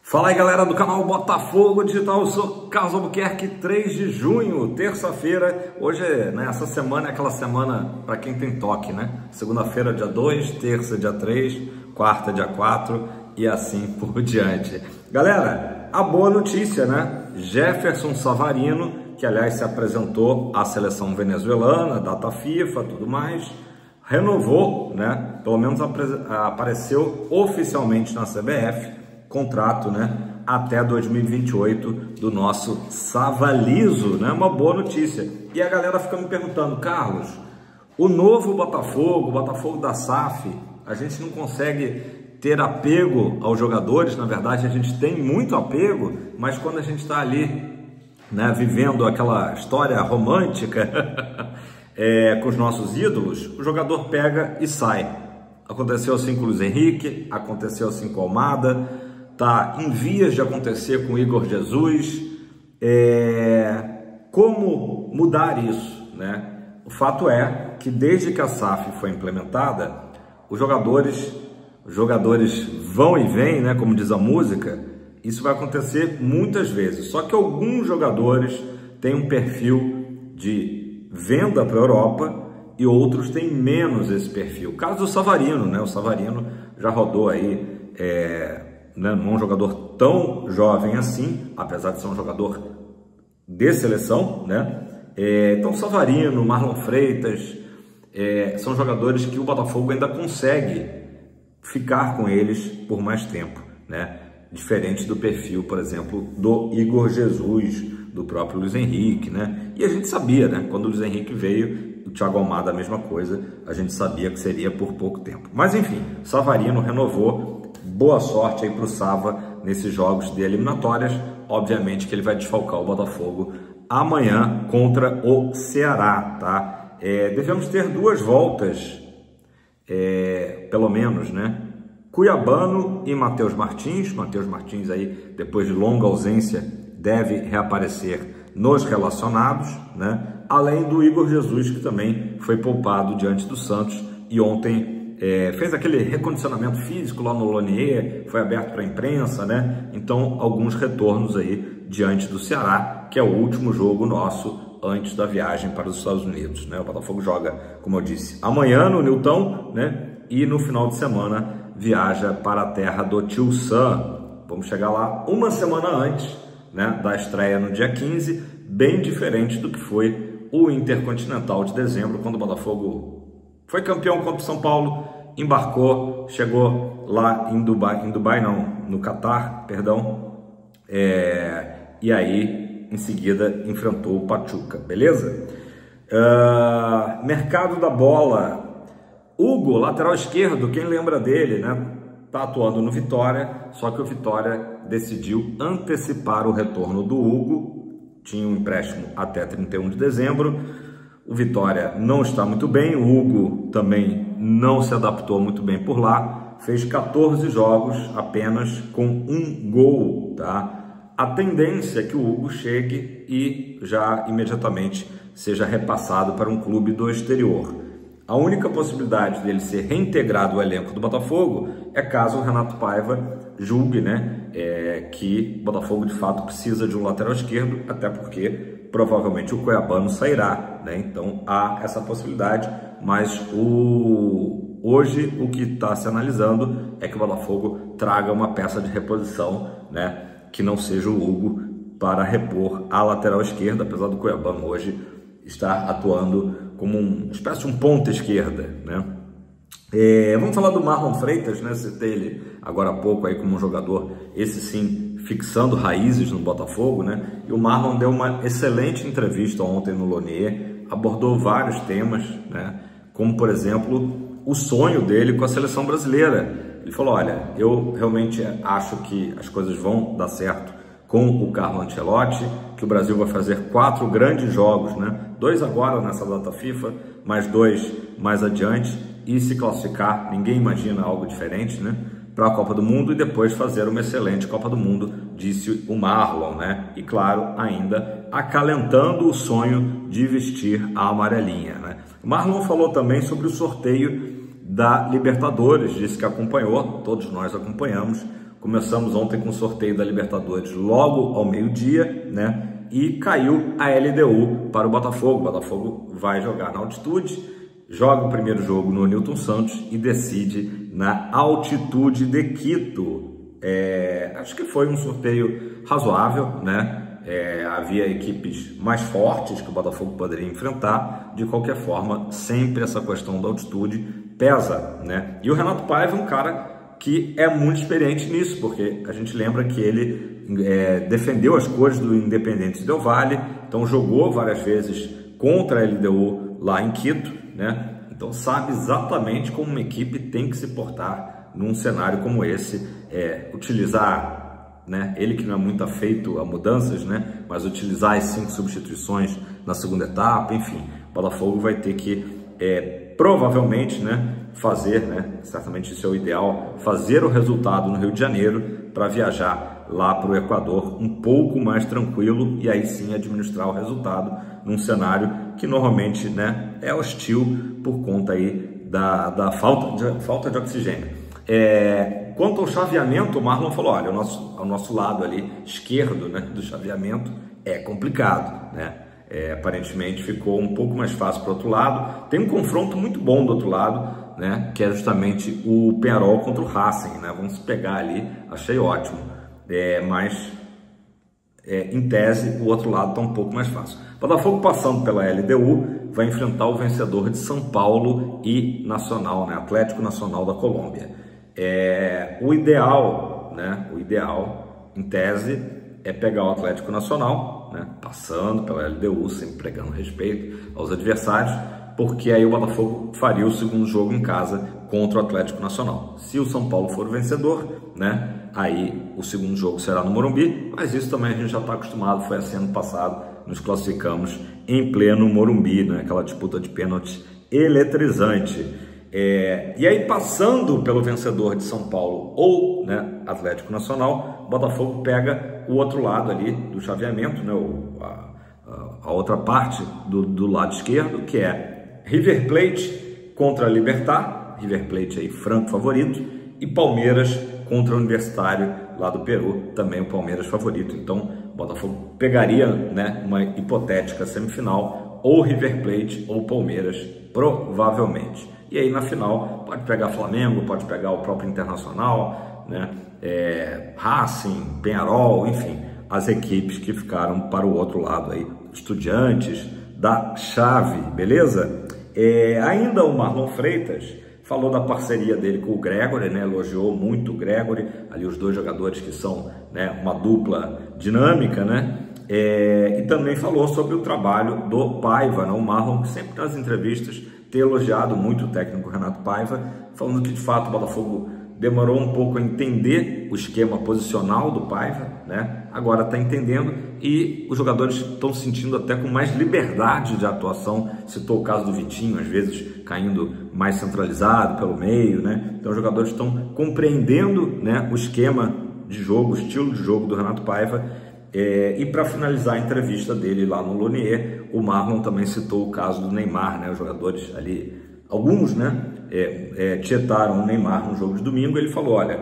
Fala aí, galera do canal Botafogo Digital, eu sou Carlos Albuquerque. 3 de junho, terça-feira. Hoje, né, essa semana é aquela semana para quem tem toque, né? Segunda-feira, dia 2, terça, dia 3, quarta, dia 4 e assim por diante. Galera, a boa notícia, né? Jefferson Savarino, que aliás se apresentou à seleção venezuelana, data FIFA, tudo mais, renovou, né? Pelo menos apareceu oficialmente na CBF, contrato, né, até 2028 do nosso Savalizo, né? Uma boa notícia. E a galera fica me perguntando: Carlos, o novo Botafogo, o Botafogo da SAF, a gente não consegue ter apego aos jogadores? Na verdade, a gente tem muito apego, mas quando a gente está ali, né, vivendo aquela história romântica com os nossos ídolos, o jogador pega e sai. Aconteceu assim com o Luiz Henrique, aconteceu assim com o Almada, tá em vias de acontecer com o Igor Jesus. Como mudar isso, né? O fato é que desde que a SAF foi implementada, os jogadores vão e vêm, né? Como diz a música, isso vai acontecer muitas vezes. Só que alguns jogadores têm um perfil de venda para a Europa e outros têm menos esse perfil. O caso do Savarino, né? O Savarino já rodou aí, não é um jogador tão jovem assim, apesar de ser um jogador de seleção, né? Então Savarino, Marlon Freitas, são jogadores que o Botafogo ainda consegue ficar com eles por mais tempo, né? Diferente do perfil, por exemplo, do Igor Jesus, do próprio Luiz Henrique, né? E a gente sabia, né? Quando o Luiz Henrique veio, o Thiago Almada a mesma coisa, a gente sabia que seria por pouco tempo. Mas enfim, Savarino renovou. Boa sorte aí para o Sava nesses jogos de eliminatórias. Obviamente que ele vai desfalcar o Botafogo amanhã contra o Ceará, tá? Devemos ter duas voltas, pelo menos, né? Cuiabano e Matheus Martins. Matheus Martins aí, depois de longa ausência, deve reaparecer nos relacionados, né? Além do Igor Jesus, que também foi poupado diante do Santos e ontem fez aquele recondicionamento físico lá no Lonier, foi aberto para a imprensa, né? Então, alguns retornos aí diante do Ceará, que é o último jogo nosso antes da viagem para os Estados Unidos, né? O Botafogo joga, como eu disse, amanhã no Newton, né? E no final de semana viaja para a terra do Tio Sam. Vamos chegar lá uma semana antes, né, da estreia no dia 15, bem diferente do que foi o Intercontinental de dezembro, quando o Botafogo foi campeão contra o São Paulo, embarcou, chegou lá em Dubai não, no Catar, perdão, e aí em seguida enfrentou o Pachuca, beleza? Mercado da bola. Hugo, lateral esquerdo, quem lembra dele, né? Tá atuando no Vitória, só que o Vitória decidiu antecipar o retorno do Hugo, tinha um empréstimo até 31 de dezembro, o Vitória não está muito bem, o Hugo também não se adaptou muito bem por lá, fez 14 jogos apenas com 1 gol, tá? A tendência é que o Hugo chegue e já imediatamente seja repassado para um clube do exterior. A única possibilidade dele ser reintegrado ao elenco do Botafogo é caso o Renato Paiva julgue, né, que o Botafogo de fato precisa de um lateral esquerdo, até porque provavelmente o Cuiabano sairá, né? Então há essa possibilidade, mas hoje o que está se analisando é que o Botafogo traga uma peça de reposição, né, que não seja o Hugo para repor a lateral esquerda, apesar do Cuiabano hoje estar atuando como uma espécie de um ponta esquerda, né? Vamos falar do Marlon Freitas, né? Citei ele agora há pouco aí como um jogador, esse sim, fixando raízes no Botafogo, né? E o Marlon deu uma excelente entrevista ontem no Lonier, abordou vários temas, né? Como, por exemplo, o sonho dele com a seleção brasileira. Ele falou: olha, eu realmente acho que as coisas vão dar certo com o Carlo Ancelotti, que o Brasil vai fazer 4 grandes jogos, né? 2 agora nessa data FIFA, mais 2 mais adiante, e se classificar, ninguém imagina algo diferente, né, para a Copa do Mundo, e depois fazer uma excelente Copa do Mundo, disse o Marlon, né? E claro, ainda acalentando o sonho de vestir a amarelinha, né? O Marlon falou também sobre o sorteio da Libertadores, disse que acompanhou, todos nós acompanhamos, Começamos ontem com o sorteio da Libertadores logo ao meio-dia, né? E caiu a LDU para o Botafogo. O Botafogo vai jogar na altitude, joga o primeiro jogo no Newton Santos e decide na altitude de Quito. Acho que foi um sorteio razoável, né? Havia equipes mais fortes que o Botafogo poderia enfrentar. De qualquer forma, sempre essa questão da altitude pesa, né? E o Renato Paiva é um cara que é muito experiente nisso, porque a gente lembra que ele defendeu as cores do Independente Del Valle, então jogou várias vezes contra a LDU lá em Quito, né? Então sabe exatamente como uma equipe tem que se portar num cenário como esse, utilizar, né? Ele que não é muito afeito a mudanças, né? Mas utilizar as 5 substituições na segunda etapa, enfim, o Botafogo vai ter que provavelmente, né, fazer, né, certamente isso é o ideal, fazer o resultado no Rio de Janeiro para viajar lá para o Equador um pouco mais tranquilo e aí sim administrar o resultado num cenário que normalmente, né, é hostil por conta aí da falta de oxigênio. Quanto ao chaveamento, o Marlon falou, olha, o nosso lado ali esquerdo, né, do chaveamento é complicado, né? Aparentemente ficou um pouco mais fácil para o outro lado. Tem um confronto muito bom do outro lado, né, que é justamente o Peñarol contra o Racing, né? Vamos pegar ali, achei ótimo. Mas em tese o outro lado está um pouco mais fácil. Botafogo passando pela LDU vai enfrentar o vencedor de São Paulo e Nacional, né, Atlético Nacional da Colômbia. O ideal, né, em tese, é pegar o Atlético Nacional, né, passando pela LDU, sempre pregando respeito aos adversários, porque aí o Botafogo faria o segundo jogo em casa contra o Atlético Nacional. Se o São Paulo for o vencedor, né, aí o segundo jogo será no Morumbi, mas isso também a gente já está acostumado, foi assim ano passado, nos classificamos em pleno Morumbi, né, aquela disputa de pênalti eletrizante. E aí, passando pelo vencedor de São Paulo ou, né, Atlético Nacional, o Botafogo pega o outro lado ali do chaveamento, né, a outra parte do lado esquerdo, que é River Plate contra Libertad, River Plate aí franco favorito, e Palmeiras contra o Universitário lá do Peru, também o Palmeiras favorito. Então, o Botafogo pegaria, né, uma hipotética semifinal, ou River Plate ou Palmeiras, provavelmente. E aí na final pode pegar Flamengo, pode pegar o próprio Internacional, né? Racing, Peñarol, enfim, as equipes que ficaram para o outro lado aí, Estudiantes da chave, beleza? Ainda o Marlon Freitas falou da parceria dele com o Gregore, né? Elogiou muito o Gregore, ali os dois jogadores que são, né, uma dupla dinâmica, né? E também falou sobre o trabalho do Paiva, né? O Marlon, que sempre nas entrevistas tem elogiado muito o técnico Renato Paiva, falando que de fato o Botafogo demorou um pouco a entender o esquema posicional do Paiva, né? Agora está entendendo e os jogadores estão sentindo até com mais liberdade de atuação. Citou o caso do Vitinho, às vezes caindo mais centralizado pelo meio, né? Então os jogadores estão compreendendo, né, o esquema de jogo, o estilo de jogo do Renato Paiva. E para finalizar a entrevista dele lá no Lonier, o Marlon também citou o caso do Neymar, né? Os jogadores ali, alguns, né, tietaram o Neymar no jogo de domingo. Ele falou, olha,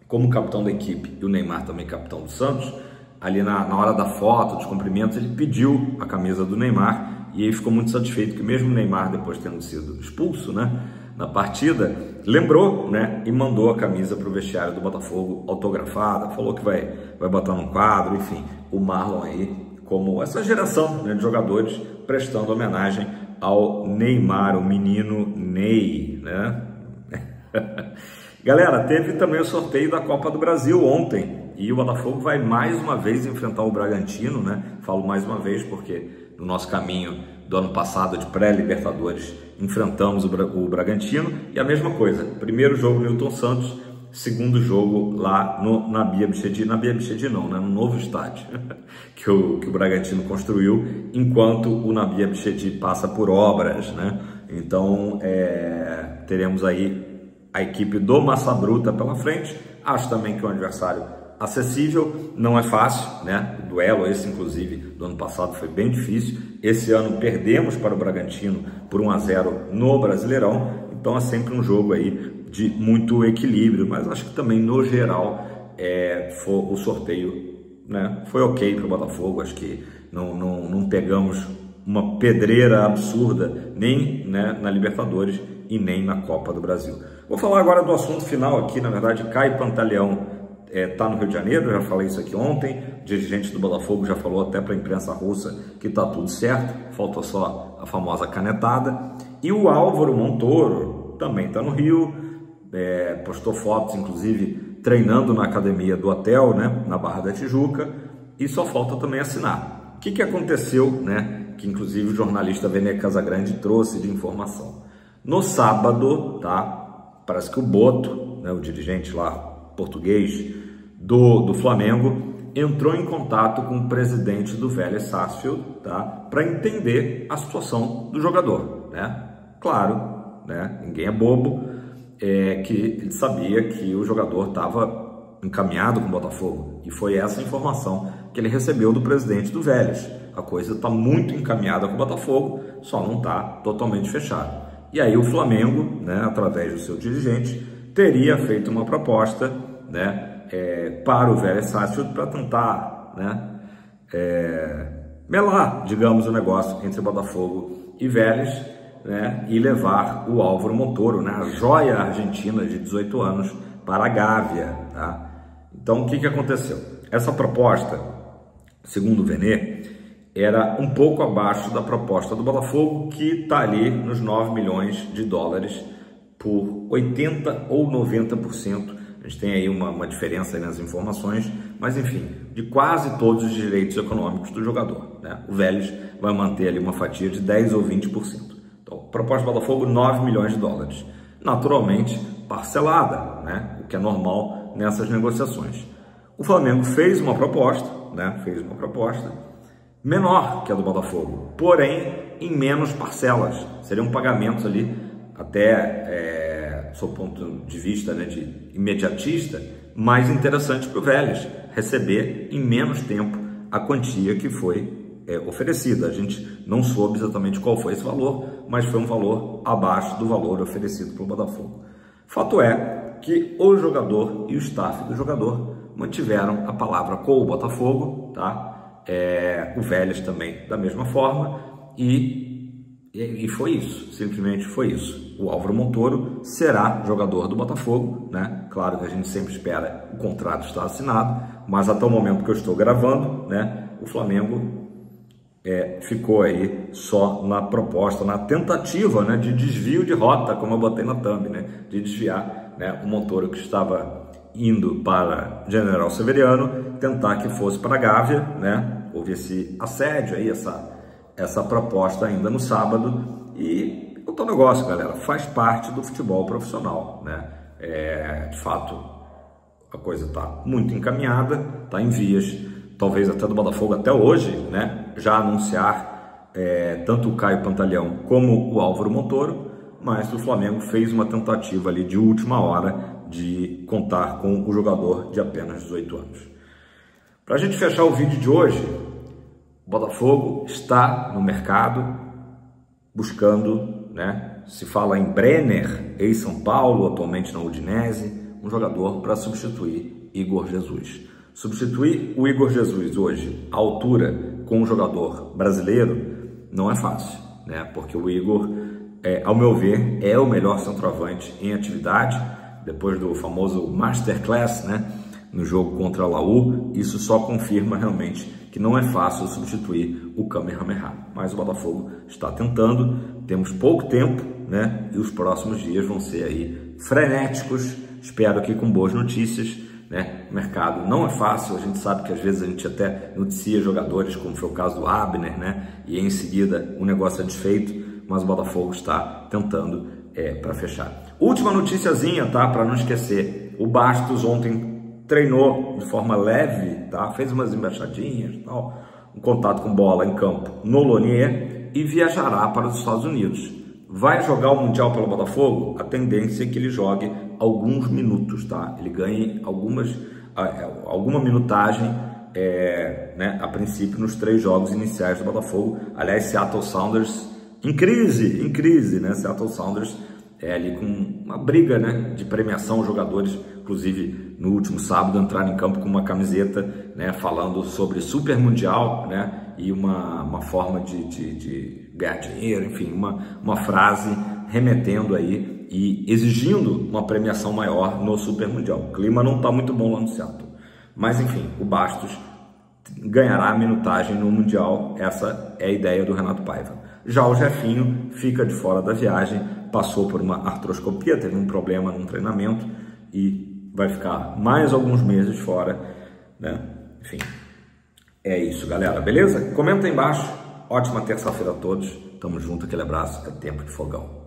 como capitão da equipe e o Neymar também capitão do Santos, ali na hora da foto, dos cumprimentos, ele pediu a camisa do Neymar e ele ficou muito satisfeito que mesmo o Neymar, depois de tendo sido expulso, né, na partida, lembrou, né, e mandou a camisa para o vestiário do Botafogo autografada, falou que vai botar num quadro, enfim, o Marlon aí, como essa geração, né, de jogadores prestando homenagem ao Neymar, o menino Ney, né? Galera, teve também o sorteio da Copa do Brasil ontem e o Botafogo vai mais uma vez enfrentar o Bragantino, né? Falo mais uma vez porque no nosso caminho do ano passado de pré-Libertadores enfrentamos o Bragantino e a mesma coisa, primeiro jogo no Newton Santos, segundo jogo lá na Bia Bichedi, não, né, no novo estádio que o Bragantino construiu, enquanto o Nabia Bichedi passa por obras, né? Então teremos aí a equipe do Massa Bruta pela frente. Acho também que é um adversário acessível, não é fácil, né? O duelo esse, inclusive, do ano passado foi bem difícil. Esse ano perdemos para o Bragantino por 1-0 no Brasileirão, então é sempre um jogo aí de muito equilíbrio, mas acho que também, no geral, o sorteio, né, foi ok para o Botafogo. Acho que não pegamos uma pedreira absurda nem, né, na Libertadores e nem na Copa do Brasil. Vou falar agora do assunto final aqui. Na verdade, Caio Pantaleão está no Rio de Janeiro, eu já falei isso aqui ontem. O dirigente do Botafogo já falou até para a imprensa russa que está tudo certo, falta só a famosa canetada. E o Álvaro Montoro também está no Rio, postou fotos, inclusive, treinando na academia do hotel, né, na Barra da Tijuca, e só falta também assinar. O que aconteceu, né, que inclusive o jornalista Vene Casagrande trouxe de informação. No sábado, tá, parece que o Boto, né, o dirigente lá português do Flamengo, entrou em contato com o presidente do Vélez Sarsfield, tá, para entender a situação do jogador, né? Claro, né, ninguém é bobo, que ele sabia que o jogador estava encaminhado com o Botafogo, e foi essa informação que ele recebeu do presidente do Vélez. A coisa está muito encaminhada com o Botafogo, só não está totalmente fechada. E aí o Flamengo, né, através do seu dirigente, teria feito uma proposta, né, para o Vélez Sarsfield para tentar, né, melar, digamos, o negócio entre Botafogo e Vélez, né, e levar o Álvaro Montoro, né, a joia argentina de 18 anos, para a Gávea. Tá? Então, o que aconteceu? Essa proposta, segundo o Vene, era um pouco abaixo da proposta do Botafogo, que está ali nos 9 milhões de dólares por 80% ou 90%. A gente tem aí uma diferença aí nas informações, mas enfim, de quase todos os direitos econômicos do jogador, né? O Vélez vai manter ali uma fatia de 10% ou 20%. Então, proposta do Botafogo, 9 milhões de dólares. Naturalmente, parcelada, né? O que é normal nessas negociações. O Flamengo fez uma proposta, né? Fez uma proposta menor que a do Botafogo, porém em menos parcelas. Seriam pagamentos ali até, sob o ponto de vista, né, de imediatista, mais interessante para o Vélez receber em menos tempo a quantia que foi oferecida. A gente não soube exatamente qual foi esse valor, mas foi um valor abaixo do valor oferecido para o Botafogo. Fato é que o jogador e o staff do jogador mantiveram a palavra com o Botafogo, tá? O Vélez também da mesma forma, e foi isso, simplesmente foi isso. O Álvaro Montoro será jogador do Botafogo, né? Claro que a gente sempre espera o contrato estar assinado, mas até o momento que eu estou gravando, né, o Flamengo ficou aí só na proposta, na tentativa, né, de desvio de rota, como eu botei na thumb, né, de desviar, né, o Montoro, que estava indo para General Severiano, tentar que fosse para a Gávea, né? Houve esse assédio aí, essa proposta ainda no sábado, e o tal negócio, galera, faz parte do futebol profissional, né? De fato, a coisa está muito encaminhada, está em vias, talvez até do Botafogo até hoje, né, já anunciar tanto o Caio Pantaleão como o Álvaro Montoro, mas o Flamengo fez uma tentativa ali de última hora de contar com o jogador de apenas 18 anos. Para a gente fechar o vídeo de hoje, o Botafogo está no mercado buscando, né, se fala em Brenner, ex-São Paulo, atualmente na Udinese, um jogador para substituir Igor Jesus. Substituir o Igor Jesus hoje, à altura, com um jogador brasileiro, não é fácil, né? Porque o Igor, ao meu ver, é o melhor centroavante em atividade, depois do famoso Masterclass, né, no jogo contra a Laú. Isso só confirma realmente que não é fácil substituir o Kamehameha, mas o Botafogo está tentando. Temos pouco tempo, né, e os próximos dias vão ser aí frenéticos, espero que com boas notícias, né? O mercado não é fácil, a gente sabe que às vezes a gente até noticia jogadores, como foi o caso do Abner, né, e em seguida o negócio é desfeito, mas o Botafogo está tentando para fechar. Última noticiazinha, tá, para não esquecer, o Bastos ontem treinou de forma leve, tá? Fez umas embaixadinhas, tal, um contato com bola em campo no Lonier e viajará para os Estados Unidos. Vai jogar o Mundial pelo Botafogo? A tendência é que ele jogue alguns minutos, tá? Ele ganhe alguma minutagem, né, a princípio nos 3 jogos iniciais do Botafogo. Aliás, Seattle Sounders em crise, né? Seattle Sounders ali com uma briga, né, de premiação, os jogadores inclusive no último sábado entraram em campo com uma camiseta, né, falando sobre Super Mundial, né, e uma forma de ganhar dinheiro, enfim, uma frase remetendo aí e exigindo uma premiação maior no Super Mundial. O clima não está muito bom lá no Seattle, mas enfim, o Bastos ganhará a minutagem no Mundial, essa é a ideia do Renato Paiva. Já o Jefinho fica de fora da viagem, passou por uma artroscopia, teve um problema no treinamento e vai ficar mais alguns meses fora, né? Enfim, é isso, galera, beleza? Comenta aí embaixo, ótima terça-feira a todos, tamo junto, aquele abraço, é tempo de fogão.